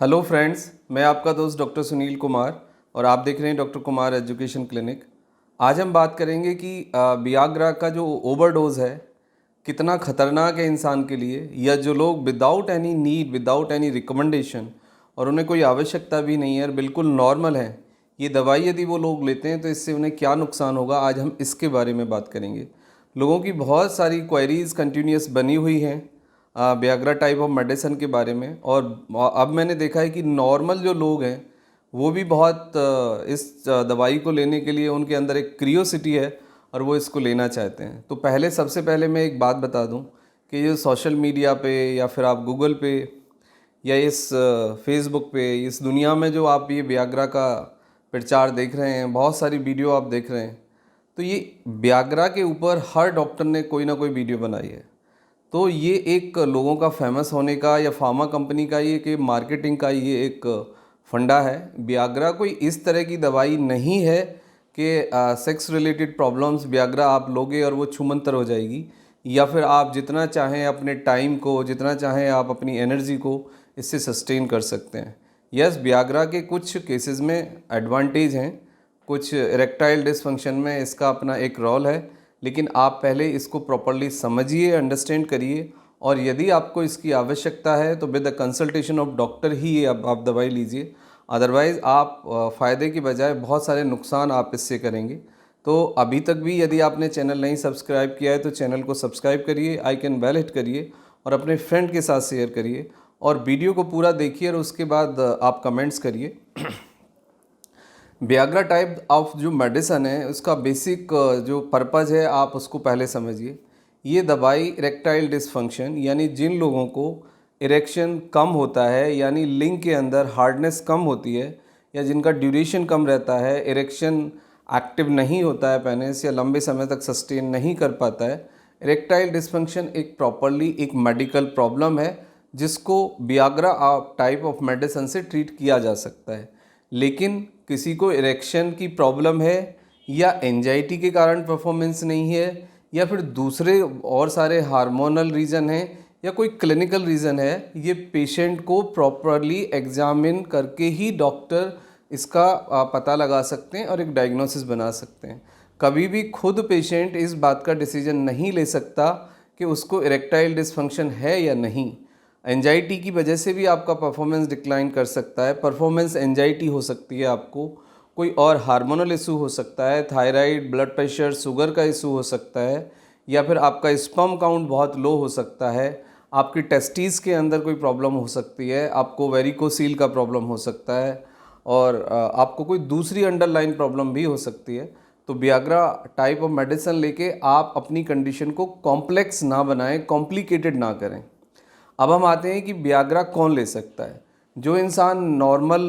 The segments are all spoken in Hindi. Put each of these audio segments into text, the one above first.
हेलो फ्रेंड्स, मैं आपका दोस्त डॉक्टर सुनील कुमार और आप देख रहे हैं डॉक्टर कुमार एजुकेशन क्लिनिक। आज हम बात करेंगे कि वियाग्रा का जो ओवरडोज है कितना ख़तरनाक है इंसान के लिए, या जो लोग without any need, without any recommendation और उन्हें कोई आवश्यकता भी नहीं है और बिल्कुल नॉर्मल है, ये दवाई यदि वो लोग लेते हैं तो इससे उन्हें क्या नुकसान होगा, आज हम इसके बारे में बात करेंगे। लोगों की बहुत सारी क्वेरीज़ कंटिन्यूस बनी हुई हैं वियाग्रा टाइप ऑफ मेडिसिन के बारे में, और अब मैंने देखा है कि नॉर्मल जो लोग हैं वो भी बहुत इस दवाई को लेने के लिए उनके अंदर एक क्रियोसिटी है और वो इसको लेना चाहते हैं। तो सबसे पहले मैं एक बात बता दूं कि ये सोशल मीडिया पे या फिर आप गूगल पे या इस फेसबुक पे, इस दुनिया में जो आप ये वियाग्रा का प्रचार देख रहे हैं, बहुत सारी वीडियो आप देख रहे हैं, तो ये वियाग्रा के ऊपर हर डॉक्टर ने कोई ना कोई वीडियो बनाई है। तो ये एक लोगों का फेमस होने का या फार्मा कंपनी का ये कि मार्केटिंग का ये एक फंडा है। वियाग्रा कोई इस तरह की दवाई नहीं है कि सेक्स रिलेटेड प्रॉब्लम्स वियाग्रा आप लोगे और वो छूमंतर हो जाएगी, या फिर आप जितना चाहें अपने टाइम को, जितना चाहें आप अपनी एनर्जी को इससे सस्टेन कर सकते हैं। यस, वियाग्रा के कुछ केसेस में एडवांटेज हैं, कुछ इरेक्टाइल डिसफंक्शन में इसका अपना एक रोल है, लेकिन आप पहले इसको प्रॉपरली समझिए, अंडरस्टैंड करिए, और यदि आपको इसकी आवश्यकता है तो with the consultation of doctor ही ये आप दवाई लीजिए। अदरवाइज़ आप फ़ायदे की बजाय बहुत सारे नुकसान आप इससे करेंगे। तो अभी तक भी यदि आपने चैनल नहीं सब्सक्राइब किया है तो चैनल को सब्सक्राइब करिए, आइकन बेल हिट करिए और अपने फ्रेंड के साथ शेयर करिए, और वीडियो को पूरा देखिए और उसके बाद आप कमेंट्स करिए। वियाग्रा टाइप ऑफ जो मेडिसन है उसका बेसिक जो पर्पज़ है आप उसको पहले समझिए। ये दवाई इरेक्टाइल डिसफंक्शन, यानी जिन लोगों को इरेक्शन कम होता है, यानी लिंग के अंदर हार्डनेस कम होती है, या जिनका ड्यूरेशन कम रहता है, इरेक्शन एक्टिव नहीं होता है पेनिस, या लंबे समय तक सस्टेन नहीं कर पाता है। इरेक्टाइल डिसफंक्शन एक प्रॉपरली एक मेडिकल प्रॉब्लम है जिसको वियाग्रा टाइप ऑफ मेडिसिन से ट्रीट किया जा सकता है। लेकिन किसी को इरेक्शन की प्रॉब्लम है, या एंजाइटी के कारण परफॉर्मेंस नहीं है, या फिर दूसरे और सारे हार्मोनल रीज़न हैं, या कोई क्लिनिकल रीज़न है, ये पेशेंट को प्रॉपरली एग्जामिन करके ही डॉक्टर इसका पता लगा सकते हैं और एक डायग्नोसिस बना सकते हैं। कभी भी खुद पेशेंट इस बात का डिसीजन नहीं ले सकता कि उसको इरेक्टाइल डिसफंक्शन है या नहीं। एंजाइटी की वजह से भी आपका परफॉर्मेंस डिक्लाइन कर सकता है। परफॉर्मेंस एंजाइटी हो सकती है, आपको कोई और हार्मोनल इशू हो सकता है, थायराइड, ब्लड प्रेशर, शुगर का इशू हो सकता है, या फिर आपका स्पर्म काउंट बहुत लो हो सकता है, आपकी टेस्टिस के अंदर कोई प्रॉब्लम हो सकती है, आपको वेरिकोसील का प्रॉब्लम हो सकता है, और आपको कोई दूसरी अंडरलाइन प्रॉब्लम भी हो सकती है। तो वियाग्रा टाइप ऑफ मेडिसिन लेके आप अपनी कंडीशन को कॉम्प्लेक्स ना बनाएं, कॉम्प्लिकेटेड ना करें। अब हम आते हैं कि वियाग्रा कौन ले सकता है। जो इंसान नॉर्मल,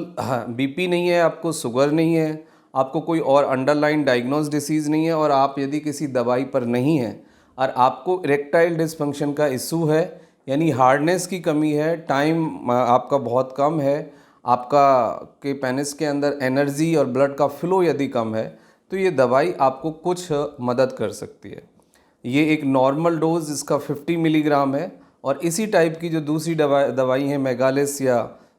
बीपी नहीं है, आपको शुगर नहीं है, आपको कोई और अंडरलाइन डायग्नोज डिसीज़ नहीं है, और आप यदि किसी दवाई पर नहीं हैं और आपको इरेक्टाइल डिसफंक्शन का इशू है, यानी हार्डनेस की कमी है, टाइम आपका बहुत कम है, आपका के पेनिस के अंदर एनर्जी और ब्लड का फ्लो यदि कम है, तो ये दवाई आपको कुछ मदद कर सकती है। ये एक नॉर्मल डोज इसका 50 मिलीग्राम है, और इसी टाइप की जो दूसरी दवाई है मेगालिस या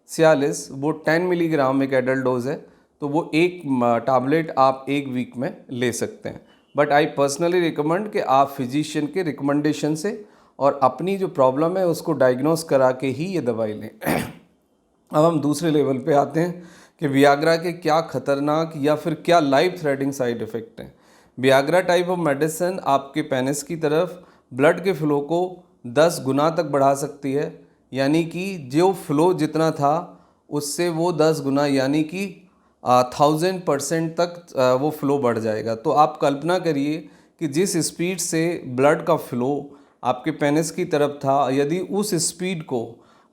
सियालिस, वो 10 मिलीग्राम एक एडल्ट डोज है। तो वो एक टैबलेट आप एक वीक में ले सकते हैं। बट आई पर्सनली रिकमेंड कि आप फिजिशियन के रिकमेंडेशन से और अपनी जो प्रॉब्लम है उसको डायग्नोस करा के ही ये दवाई लें। अब हम दूसरे लेवल पे आते हैं कि वियाग्रा के क्या खतरनाक या फिर क्या लाइफ थ्रेटनिंग साइड इफ़ेक्ट हैं। वियाग्रा टाइप ऑफ मेडिसिन आपके पेनिस की तरफ ब्लड के फ्लो को 10 गुना तक बढ़ा सकती है, यानी कि जो फ्लो जितना था उससे वो 10 गुना, यानी कि 1000% तक वो फ्लो बढ़ जाएगा। तो आप कल्पना करिए कि जिस स्पीड से ब्लड का फ्लो आपके पेनिस की तरफ था, यदि उस स्पीड को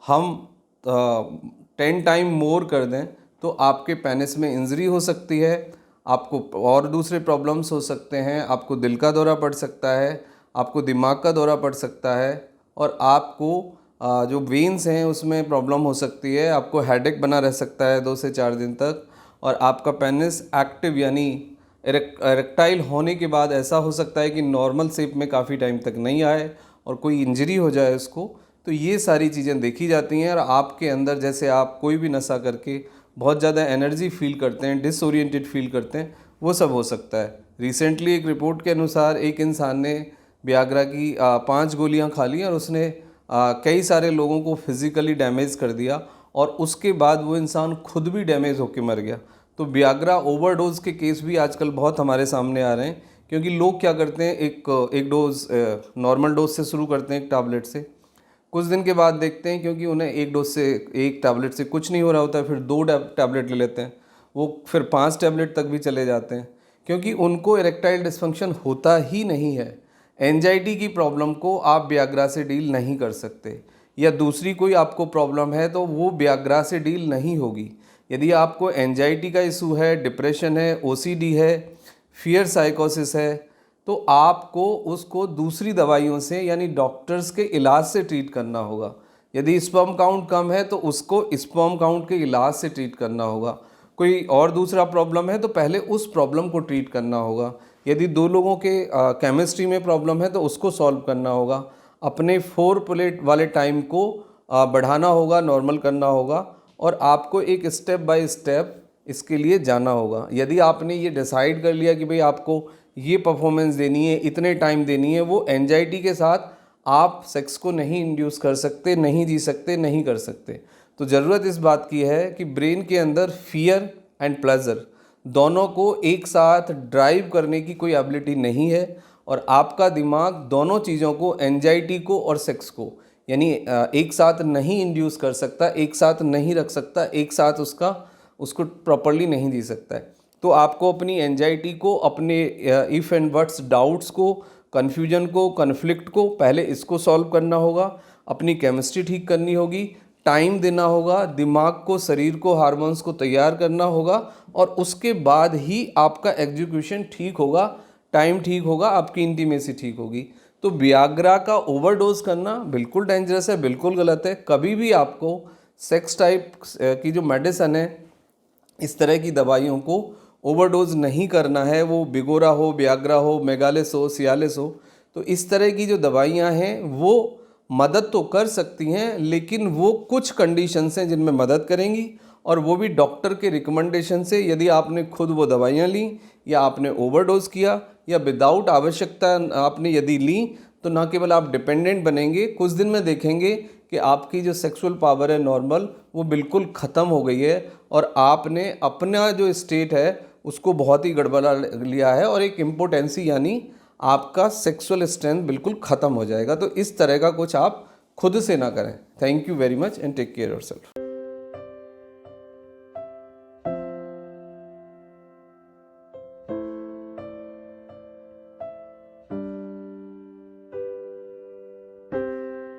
हम 10 टाइम मोर कर दें तो आपके पेनिस में इंजरी हो सकती है, आपको और दूसरे प्रॉब्लम्स हो सकते हैं, आपको दिल का दौरा पड़ सकता है, आपको दिमाग का दौरा पड़ सकता है, और आपको जो वेन्स हैं उसमें प्रॉब्लम हो सकती है, आपको हेडेक बना रह सकता है 2 से 4 दिन तक, और आपका पेनिस एक्टिव यानी इरेक्टाइल होने के बाद ऐसा हो सकता है कि नॉर्मल शेप में काफ़ी टाइम तक नहीं आए और कोई इंजरी हो जाए उसको, तो ये सारी चीज़ें देखी जाती हैं। और आपके अंदर जैसे आप कोई भी नशा करके बहुत ज़्यादा एनर्जी फील करते हैं, डिसओरिएंटेड फील करते हैं, वो सब हो सकता है। रिसेंटली एक रिपोर्ट के अनुसार एक इंसान ने वियाग्रा की 5 गोलियां खा ली और उसने कई सारे लोगों को फिज़िकली डैमेज कर दिया और उसके बाद वो इंसान खुद भी डैमेज होकर मर गया। तो वियाग्रा ओवरडोज के केस भी आजकल बहुत हमारे सामने आ रहे हैं, क्योंकि लोग क्या करते हैं, एक डोज नॉर्मल डोज से शुरू करते हैं, एक टैबलेट से। कुछ दिन के बाद देखते हैं, क्योंकि उन्हें एक डोज से, एक टैबलेट से कुछ नहीं हो रहा होता है, फिर 2 टैबलेट ले लेते हैं, वो फिर 5 टैबलेट तक भी चले जाते हैं, क्योंकि उनको इरेक्टाइल डिस्फंक्शन होता ही नहीं है। एंजाइटी की प्रॉब्लम को आप वियाग्रा से डील नहीं कर सकते, या दूसरी कोई आपको प्रॉब्लम है तो वो वियाग्रा से डील नहीं होगी। यदि आपको एंजाइटी का इशू है, डिप्रेशन है, ओसीडी है, फियर साइकोसिस है, तो आपको उसको दूसरी दवाइयों से यानी डॉक्टर्स के इलाज से ट्रीट करना होगा। यदि स्पर्म काउंट कम है तो उसको स्पर्म काउंट के इलाज से ट्रीट करना होगा। कोई और दूसरा प्रॉब्लम है तो पहले उस प्रॉब्लम को ट्रीट करना होगा। यदि 2 लोगों के केमिस्ट्री में प्रॉब्लम है तो उसको सॉल्व करना होगा। अपने 4 प्लेट वाले टाइम को बढ़ाना होगा, नॉर्मल करना होगा, और आपको एक स्टेप बाय स्टेप इसके लिए जाना होगा। यदि आपने ये डिसाइड कर लिया कि भाई आपको ये परफॉर्मेंस देनी है, इतने टाइम देनी है, वो एंजाइटी के साथ आप सेक्स को नहीं इंड्यूस कर सकते, नहीं जी सकते, नहीं कर सकते। तो ज़रूरत इस बात की है कि ब्रेन के अंदर फियर एंड प्लेजर दोनों को एक साथ ड्राइव करने की कोई एबिलिटी नहीं है, और आपका दिमाग दोनों चीज़ों को, एंजाइटी को और सेक्स को, यानी एक साथ नहीं इंड्यूस कर सकता, एक साथ नहीं रख सकता, एक साथ उसको प्रॉपरली नहीं जी सकता है। तो आपको अपनी एंजाइटी को, अपने इफ़ एंड बट्स डाउट्स को, कन्फ्यूजन को, कन्फ्लिक्ट को, पहले इसको सॉल्व करना होगा। अपनी केमिस्ट्री ठीक करनी होगी, टाइम देना होगा, दिमाग को, शरीर को, हार्मोन्स को तैयार करना होगा, और उसके बाद ही आपका एग्जीक्यूशन ठीक होगा, टाइम ठीक होगा, आपकी इंटीमेसी ठीक होगी। तो वियाग्रा का ओवरडोज करना बिल्कुल डेंजरस है, बिल्कुल गलत है। कभी भी आपको सेक्स टाइप की जो मेडिसिन है, इस तरह की दवाइयों को ओवरडोज नहीं करना है। वो बिगोरा हो, वियाग्रा हो, मेगालिस हो, सियालिस हो, तो इस तरह की जो दवाइयाँ हैं वो मदद तो कर सकती हैं, लेकिन वो कुछ कंडीशंस हैं जिनमें मदद करेंगी, और वो भी डॉक्टर के रिकमेंडेशन से। यदि आपने खुद वो दवाइयाँ ली, या आपने ओवरडोज किया, या विदाउट आवश्यकता आपने यदि ली, तो ना केवल आप डिपेंडेंट बनेंगे, कुछ दिन में देखेंगे कि आपकी जो सेक्सुअल पावर है नॉर्मल, वो बिल्कुल ख़त्म हो गई है, और आपने अपना जो स्टेट है उसको बहुत ही गड़बड़ा लिया है, और एक इम्पोटेंसी यानी आपका सेक्सुअल स्ट्रेंथ बिल्कुल ख़त्म हो जाएगा। तो इस तरह का कुछ आप खुद से ना करें। Thank you very much and take care yourself.